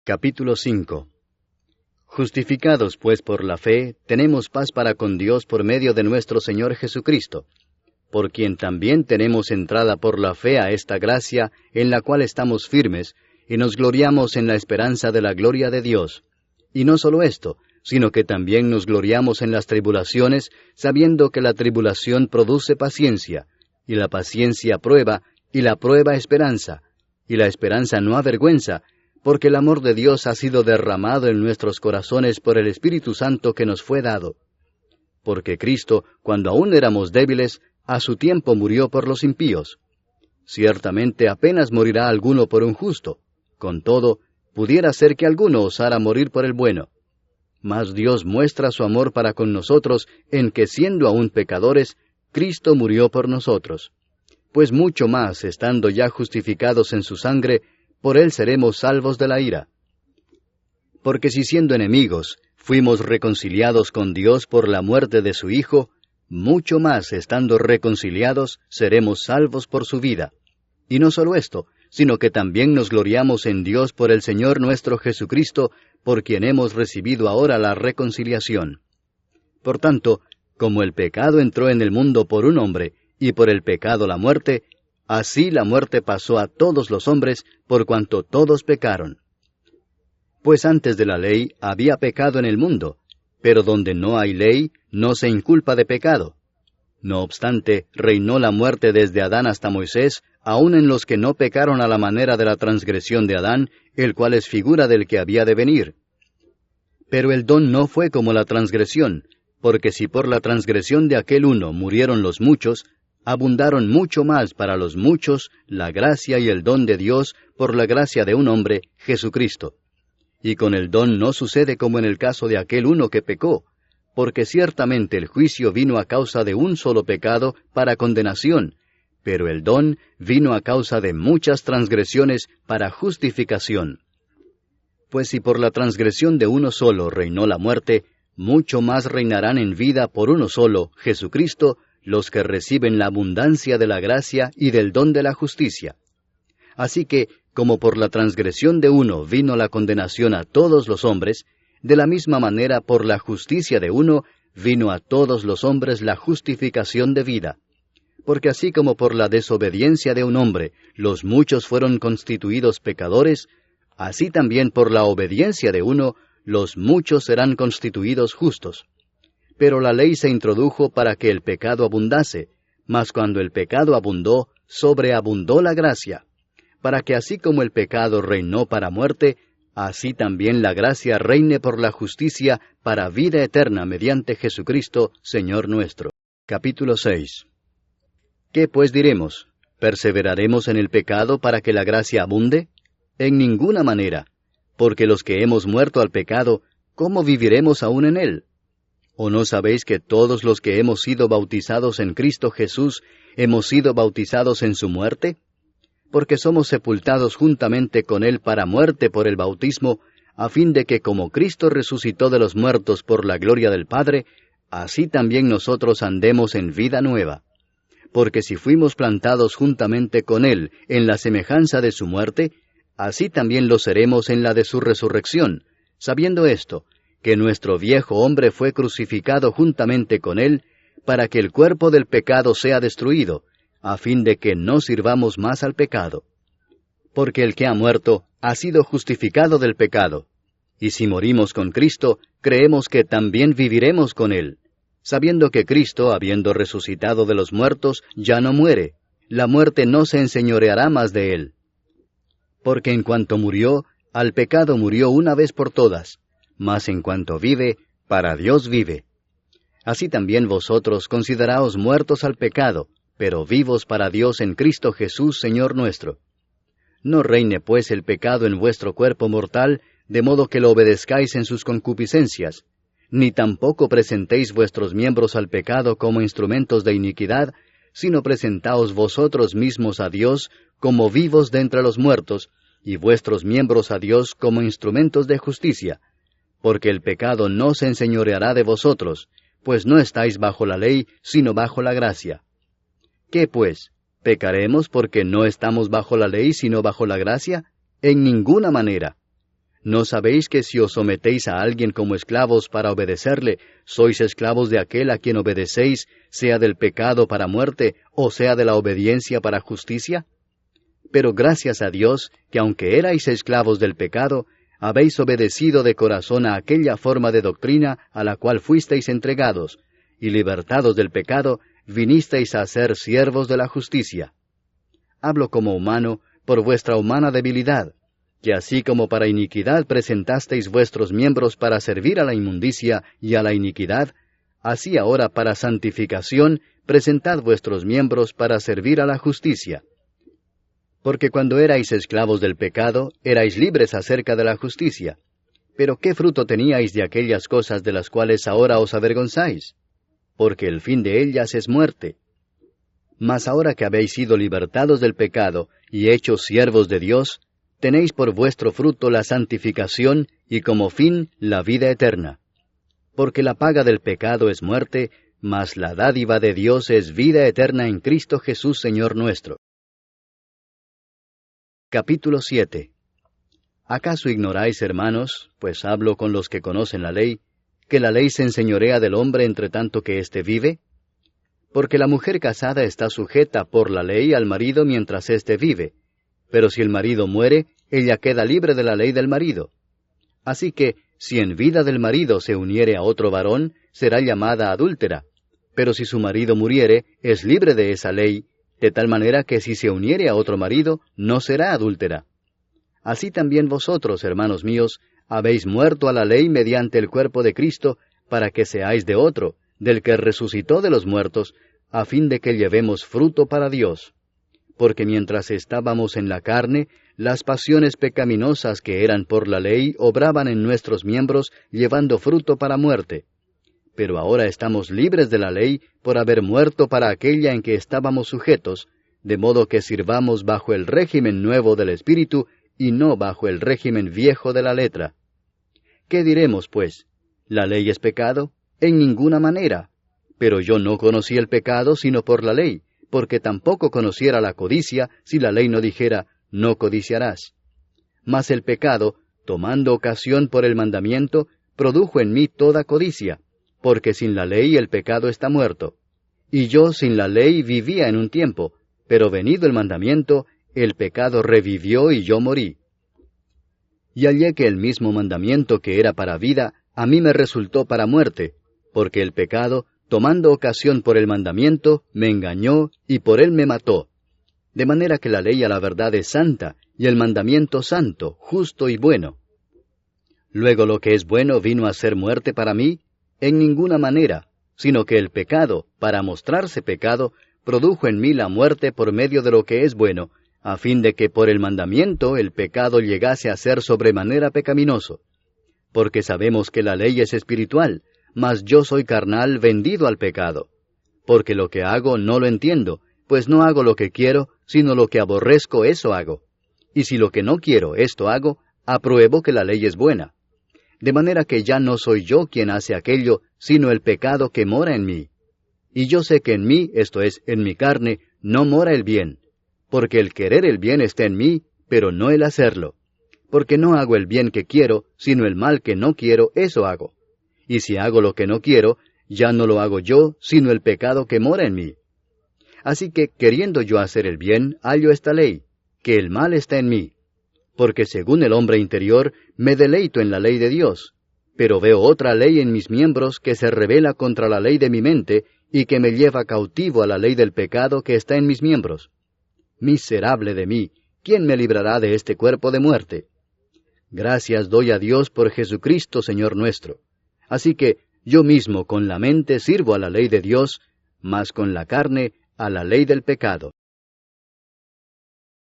Capítulo 5. Justificados pues por la fe, tenemos paz para con Dios por medio de nuestro Señor Jesucristo, por quien también tenemos entrada por la fe a esta gracia en la cual estamos firmes, y nos gloriamos en la esperanza de la gloria de Dios. Y no solo esto, sino que también nos gloriamos en las tribulaciones, sabiendo que la tribulación produce paciencia, y la paciencia prueba, y la prueba esperanza, y la esperanza no avergüenza, porque el amor de Dios ha sido derramado en nuestros corazones por el Espíritu Santo que nos fue dado. Porque Cristo, cuando aún éramos débiles, a su tiempo murió por los impíos. Ciertamente apenas morirá alguno por un justo, con todo, pudiera ser que alguno osara morir por el bueno. Mas Dios muestra su amor para con nosotros en que siendo aún pecadores, Cristo murió por nosotros. Pues mucho más, estando ya justificados en su sangre, por él seremos salvos de la ira. Porque si siendo enemigos, fuimos reconciliados con Dios por la muerte de su Hijo, mucho más estando reconciliados, seremos salvos por su vida. Y no solo esto, sino que también nos gloriamos en Dios por el Señor nuestro Jesucristo, por quien hemos recibido ahora la reconciliación. Por tanto, como el pecado entró en el mundo por un hombre, y por el pecado la muerte, así la muerte pasó a todos los hombres, por cuanto todos pecaron. Pues antes de la ley había pecado en el mundo, pero donde no hay ley, no se inculpa de pecado. No obstante, reinó la muerte desde Adán hasta Moisés, aun en los que no pecaron a la manera de la transgresión de Adán, el cual es figura del que había de venir. Pero el don no fue como la transgresión, porque si por la transgresión de aquel uno murieron los muchos, abundaron mucho más para los muchos la gracia y el don de Dios por la gracia de un hombre, Jesucristo. Y con el don no sucede como en el caso de aquel uno que pecó, porque ciertamente el juicio vino a causa de un solo pecado para condenación, pero el don vino a causa de muchas transgresiones para justificación. Pues si por la transgresión de uno solo reinó la muerte, mucho más reinarán en vida por uno solo, Jesucristo, los que reciben la abundancia de la gracia y del don de la justicia. Así que, como por la transgresión de uno vino la condenación a todos los hombres, de la misma manera por la justicia de uno vino a todos los hombres la justificación de vida. Porque así como por la desobediencia de un hombre los muchos fueron constituidos pecadores, así también por la obediencia de uno los muchos serán constituidos justos. Pero la ley se introdujo para que el pecado abundase, mas cuando el pecado abundó, sobreabundó la gracia, para que así como el pecado reinó para muerte, así también la gracia reine por la justicia para vida eterna mediante Jesucristo, Señor nuestro. Capítulo 6. ¿Qué pues diremos? ¿Perseveraremos en el pecado para que la gracia abunde? En ninguna manera, porque los que hemos muerto al pecado, ¿cómo viviremos aún en él? ¿O no sabéis que todos los que hemos sido bautizados en Cristo Jesús, hemos sido bautizados en su muerte? Porque somos sepultados juntamente con él para muerte por el bautismo, a fin de que como Cristo resucitó de los muertos por la gloria del Padre, así también nosotros andemos en vida nueva. Porque si fuimos plantados juntamente con él en la semejanza de su muerte, así también lo seremos en la de su resurrección, sabiendo esto, que nuestro viejo hombre fue crucificado juntamente con él, para que el cuerpo del pecado sea destruido, a fin de que no sirvamos más al pecado. Porque el que ha muerto ha sido justificado del pecado, y si morimos con Cristo, creemos que también viviremos con él, sabiendo que Cristo, habiendo resucitado de los muertos, ya no muere, la muerte no se enseñoreará más de él. Porque en cuanto murió, al pecado murió una vez por todas, mas en cuanto vive, para Dios vive. Así también vosotros consideraos muertos al pecado, pero vivos para Dios en Cristo Jesús, Señor nuestro. No reine pues el pecado en vuestro cuerpo mortal, de modo que lo obedezcáis en sus concupiscencias, ni tampoco presentéis vuestros miembros al pecado como instrumentos de iniquidad, sino presentaos vosotros mismos a Dios como vivos de entre los muertos, y vuestros miembros a Dios como instrumentos de justicia. Porque el pecado no se enseñoreará de vosotros, pues no estáis bajo la ley, sino bajo la gracia. ¿Qué pues? ¿Pecaremos porque no estamos bajo la ley, sino bajo la gracia? En ninguna manera. ¿No sabéis que si os sometéis a alguien como esclavos para obedecerle, sois esclavos de aquel a quien obedecéis, sea del pecado para muerte, o sea de la obediencia para justicia? Pero gracias a Dios, que aunque erais esclavos del pecado, habéis obedecido de corazón a aquella forma de doctrina a la cual fuisteis entregados, y libertados del pecado, vinisteis a ser siervos de la justicia. Hablo como humano, por vuestra humana debilidad, que así como para iniquidad presentasteis vuestros miembros para servir a la inmundicia y a la iniquidad, así ahora para santificación presentad vuestros miembros para servir a la justicia. Porque cuando erais esclavos del pecado, erais libres acerca de la justicia. Pero ¿qué fruto teníais de aquellas cosas de las cuales ahora os avergonzáis? Porque el fin de ellas es muerte. Mas ahora que habéis sido libertados del pecado y hechos siervos de Dios, tenéis por vuestro fruto la santificación y como fin la vida eterna. Porque la paga del pecado es muerte, mas la dádiva de Dios es vida eterna en Cristo Jesús Señor nuestro. Capítulo 7. ¿Acaso ignoráis, hermanos, pues hablo con los que conocen la ley, que la ley se enseñorea del hombre entre tanto que éste vive? Porque la mujer casada está sujeta por la ley al marido mientras éste vive, pero si el marido muere, ella queda libre de la ley del marido. Así que, si en vida del marido se uniere a otro varón, será llamada adúltera, pero si su marido muriere, es libre de esa ley, de tal manera que si se uniere a otro marido, no será adúltera. Así también vosotros, hermanos míos, habéis muerto a la ley mediante el cuerpo de Cristo, para que seáis de otro, del que resucitó de los muertos, a fin de que llevemos fruto para Dios. Porque mientras estábamos en la carne, las pasiones pecaminosas que eran por la ley obraban en nuestros miembros, llevando fruto para muerte. Pero ahora estamos libres de la ley por haber muerto para aquella en que estábamos sujetos, de modo que sirvamos bajo el régimen nuevo del Espíritu y no bajo el régimen viejo de la letra. ¿Qué diremos, pues? ¿La ley es pecado? En ninguna manera. Pero yo no conocí el pecado sino por la ley, porque tampoco conociera la codicia si la ley no dijera, no codiciarás. Mas el pecado, tomando ocasión por el mandamiento, produjo en mí toda codicia, porque sin la ley el pecado está muerto. Y yo sin la ley vivía en un tiempo, pero venido el mandamiento, el pecado revivió y yo morí. Y hallé que el mismo mandamiento que era para vida, a mí me resultó para muerte, porque el pecado, tomando ocasión por el mandamiento, me engañó y por él me mató. De manera que la ley a la verdad es santa, y el mandamiento santo, justo y bueno. Luego lo que es bueno vino a ser muerte para mí, en ninguna manera, sino que el pecado, para mostrarse pecado, produjo en mí la muerte por medio de lo que es bueno, a fin de que por el mandamiento el pecado llegase a ser sobremanera pecaminoso. Porque sabemos que la ley es espiritual, mas yo soy carnal vendido al pecado. Porque lo que hago no lo entiendo, pues no hago lo que quiero, sino lo que aborrezco eso hago. Y si lo que no quiero esto hago, apruebo que la ley es buena. De manera que ya no soy yo quien hace aquello, sino el pecado que mora en mí. Y yo sé que en mí, esto es, en mi carne, no mora el bien. Porque el querer el bien está en mí, pero no el hacerlo. Porque no hago el bien que quiero, sino el mal que no quiero, eso hago. Y si hago lo que no quiero, ya no lo hago yo, sino el pecado que mora en mí. Así que, queriendo yo hacer el bien, hallo esta ley, que el mal está en mí. Porque según el hombre interior, me deleito en la ley de Dios. Pero veo otra ley en mis miembros que se rebela contra la ley de mi mente, y que me lleva cautivo a la ley del pecado que está en mis miembros. Miserable de mí, ¿quién me librará de este cuerpo de muerte? Gracias doy a Dios por Jesucristo, Señor nuestro. Así que yo mismo con la mente sirvo a la ley de Dios, mas con la carne a la ley del pecado.